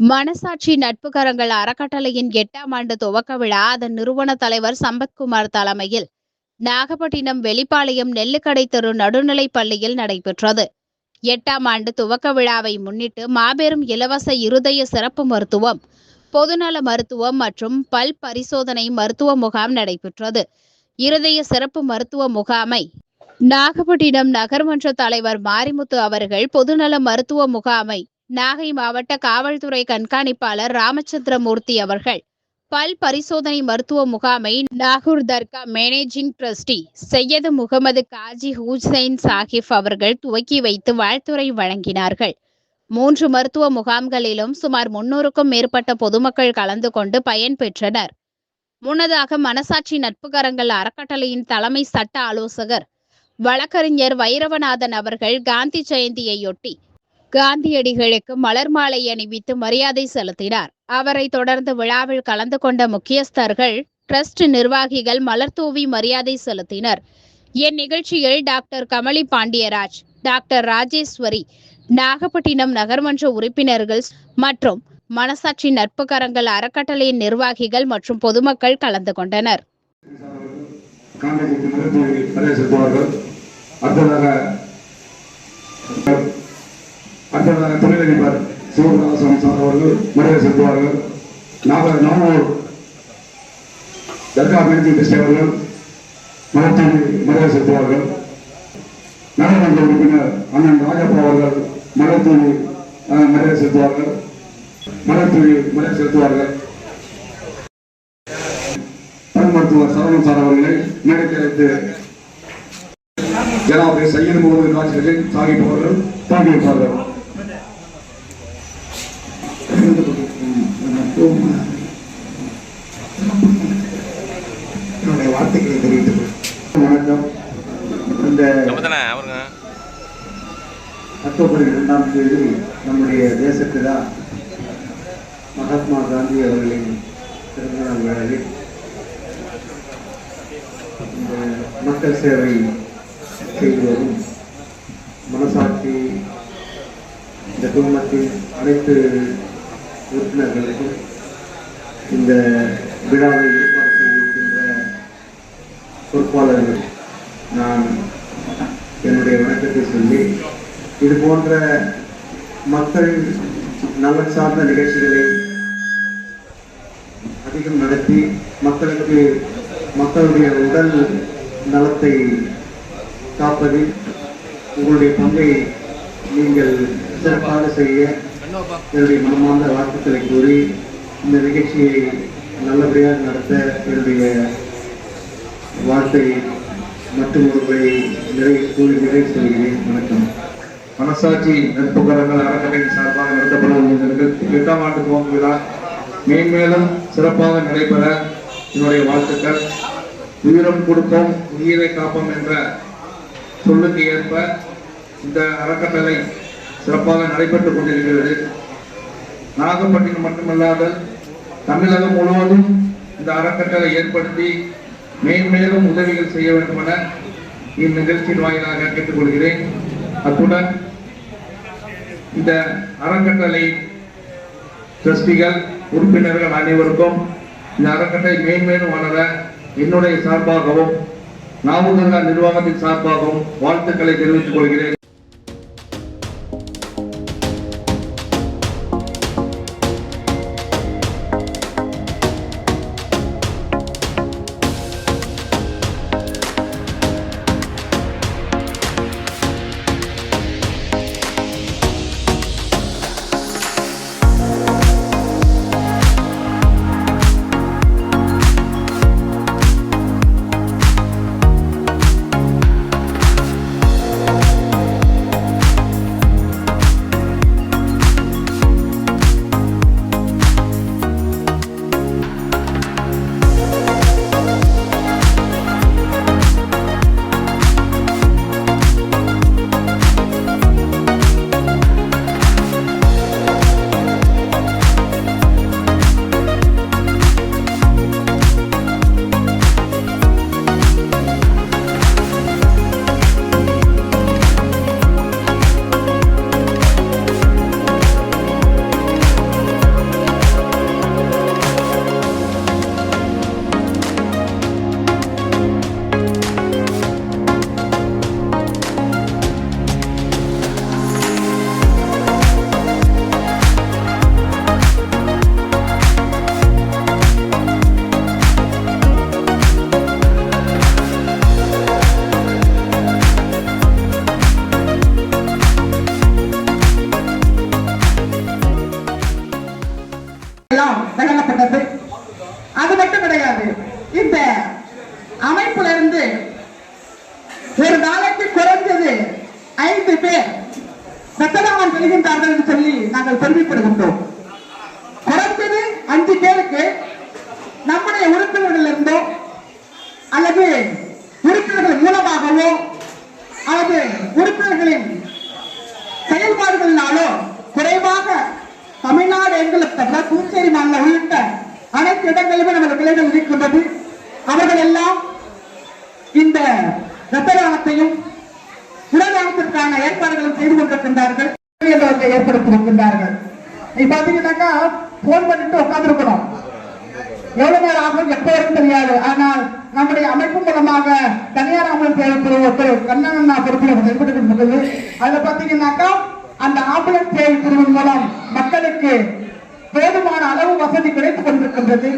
மனசாட்சி நட்புக்கரங்கள் அறக்கட்டளையின் 8ஆம் ஆண்டு துவக்க விழா அதன் நிறுவன தலைவர் சம்பத்குமார் தலைமையில் நாகப்பட்டினம் வெளிப்பாளையம் நெல்லுக்கடை தெரு நடுநிலைப் பள்ளியில் நடைபெற்றது. 8ஆம் ஆண்டு துவக்க விழாவை முன்னிட்டு மாபெரும் இலவச இருதய சிறப்பு மருத்துவம், பொதுநல மருத்துவம் மற்றும் பல் பரிசோதனை மருத்துவ முகாம் நடைபெற்றது. இருதய சிறப்பு மருத்துவ முகாமை நாகப்பட்டினம் நகர்மன்ற தலைவர் மாரிமுத்து அவர்கள், பொதுநல மருத்துவ முகாமை நாகை மாவட்ட காவல்துறை கண்காணிப்பாளர் ராமச்சந்திரமூர்த்தி அவர்கள், பல் பரிசோதனை மருத்துவ முகாமை நாகூர் தர்கா மேனேஜிங் டிரஸ்டி சையது முகமது காஜி ஹுசைன் சாஹிப் அவர்கள் துவக்கி வைத்து வாழ்த்துரை வழங்கினார்கள். 3 மருத்துவ முகாம்களிலும் சுமார் 300க்கும் மேற்பட்ட பொதுமக்கள் கலந்து கொண்டு பயன்பெற்றனர். முன்னதாக மனசாட்சி நட்புக்கரங்கள் அறக்கட்டளையின் தலைமை சட்ட ஆலோசகர் வழக்கறிஞர் வைரவநாதன் அவர்கள் காந்தி ஜெயந்தியையொட்டி காந்தியடிகளுக்கு மலர் மாலை அணிவித்து மரியாதை செலுத்தினார். அவரை தொடர்ந்து விழாவில் கலந்து கொண்ட முக்கியஸ்தர்கள், டிரஸ்ட் நிர்வாகிகள் மலர் தூவி மரியாதை செலுத்தினர். இந்நிகழ்ச்சியில் டாக்டர் கமலி பாண்டியராஜ், டாக்டர் ராஜேஸ்வரி, நாகப்பட்டினம் நகர்மன்ற உறுப்பினர்கள் மற்றும் மனசாட்சி நட்புக்கரங்கள் அறக்கட்டளையின் நிர்வாகிகள் மற்றும் பொதுமக்கள் கலந்து கொண்டனர். அடுத்ததாக தொழிலதிபர் சிவபிரகாசம் சார் அவர்கள் மரியாதை செலுத்துவார்கள். நாகூர் தர்கா மேனேஜிங் டிரஸ்டி அவர்கள் மரியாதை செலுத்துவார்கள். நாடாளுமன்ற உறுப்பினர் அண்ணன் ராஜப்பா அவர்கள் மரியாதை செலுத்துவார்கள். பல் மருத்துவர் சரவணன் சார் அவர்களை மேடைக்கு அழைத்து ஜனாபதி சையது முகமது காஜி சாஹிப் அவர்கள் தாங்கி வைப்பார்கள். என்னுடைய வார்த்தைகளை தெரிவித்துக் வணக்கம். இந்த அக்டோபர் 2ஆம் தேதி நம்முடைய தேசப்பிதா மகாத்மா காந்தி அவர்களின் பிறந்தநாள் விழாவில் இந்த மக்கள் சேவை செய்து வரும் மனசாட்சி இந்த குடும்பத்தின் அனைத்து உறுப்பினர்களுக்கும் இந்த விழாவை ஏற்பாடு செய்திருக்கின்ற பொறுப்பாளர்கள் நான் என்னுடைய வணக்கத்தை சொல்லி, இது போன்ற மக்கள் நலன் சார்ந்த நிகழ்ச்சிகளை அதிகம் நடத்தி மக்களுடைய உடல் நலத்தை காப்பதில் உங்களுடைய பங்கை நீங்கள் சிறப்பாக செய்ய என்னுடைய மனமார்ந்த வாழ்த்துக்களை கூறி, இந்த நிகழ்ச்சியை நல்லபடியாக நடத்த என்னுடைய வாழ்த்தை மற்றும் ஒருவரை நிறைவு செய்கிறேன். வணக்கம். மனசாட்சி நட்புக்கரங்கள் அறக்கட்டளையின் சார்பாக நடத்தப்படும் 8ஆம் ஆண்டு துவக்க விழா மேன்மேலும் சிறப்பாக நடைபெற என்னுடைய வாழ்த்துக்கள். உயிரம் கொடுப்போம் உயிரை காப்போம் என்ற சொல்லுக்கு ஏற்ப இந்த அறக்கட்டளை சிறப்பாக நடைபெற்றுக் கொண்டிருக்கிறது. நாகப்பட்டினம் மட்டுமல்லாத தமிழகம் முழுவதும் இந்த அறக்கட்டளை ஏற்படுத்தி மேன்மேலும் உதவிகள் செய்ய வேண்டும் என இந்நிகழ்ச்சியின் வாயிலாக கேட்டுக்கொள்கிறேன். அத்துடன் இந்த அறக்கட்டளை டிரஸ்டிகள் உறுப்பினர்கள் அனைவருக்கும் இந்த அறக்கட்டளை மேன்மேலும் வளர என்னுடைய சார்பாகவும் நாகூர் நிர்வாகத்தின் சார்பாகவும் வாழ்த்துக்களை தெரிவித்துக் கொள்கிறேன். கொண்டிருக்கின்றது. அது மட்டும் கிடையாது, இந்த அமைப்புல இருந்து ஒரு நாளைக்கு குறைஞ்சது 5 பேர் ரத்ததானம் பெறுகின்றார்கள் என்று சொல்லி நாங்கள் பெருமைப்படுகின்றோம். குறைஞ்சது 5 பேருக்கு நம்முடைய உறுப்பினர்கள் இருந்தோ அல்லது உறுப்பினர்கள் மூலமாகவோ அல்லது உறுப்பினர்களின் செயல்பாடுகளினாலோ குறைவாக தமிழ்நாடு எங்களுக்கு தவிர புதுச்சேரி மாநிலம் உள்ளிட்ட அனைத்து இடங்களிலுமே நமது கிளைகள் இருக்கின்றது. அவர்கள் எல்லாம் இந்த இரத்த தானத்தையும் உடல் தானத்திற்கான ஏற்பாடுகளும் செய்து கொண்டிருக்கின்றார்கள், ஏற்படுத்தியிருக்கின்றார்கள். நீ பாத்தீங்கன்னாக்கா போன் பண்ணிட்டு உட்கார்ந்துருக்கணும், எவ்வளவு நேரம் ஆகும் எப்ப வரும் தெரியாது. ஆனால் நம்முடைய அமைப்பு மூலமாக தனியார் ஆம்புலன்ஸ் சேவை கண்ணண்ணா பொறுப்பில் செயல்பட்டு அதுல பாத்தீங்கன்னாக்கா அந்த ஆம்புலன்ஸ் சேவை பிரிவின் மூலம் மக்களுக்கு போதுமான அளவு வசதி கிடைத்துக் கொண்டிருக்கின்றது.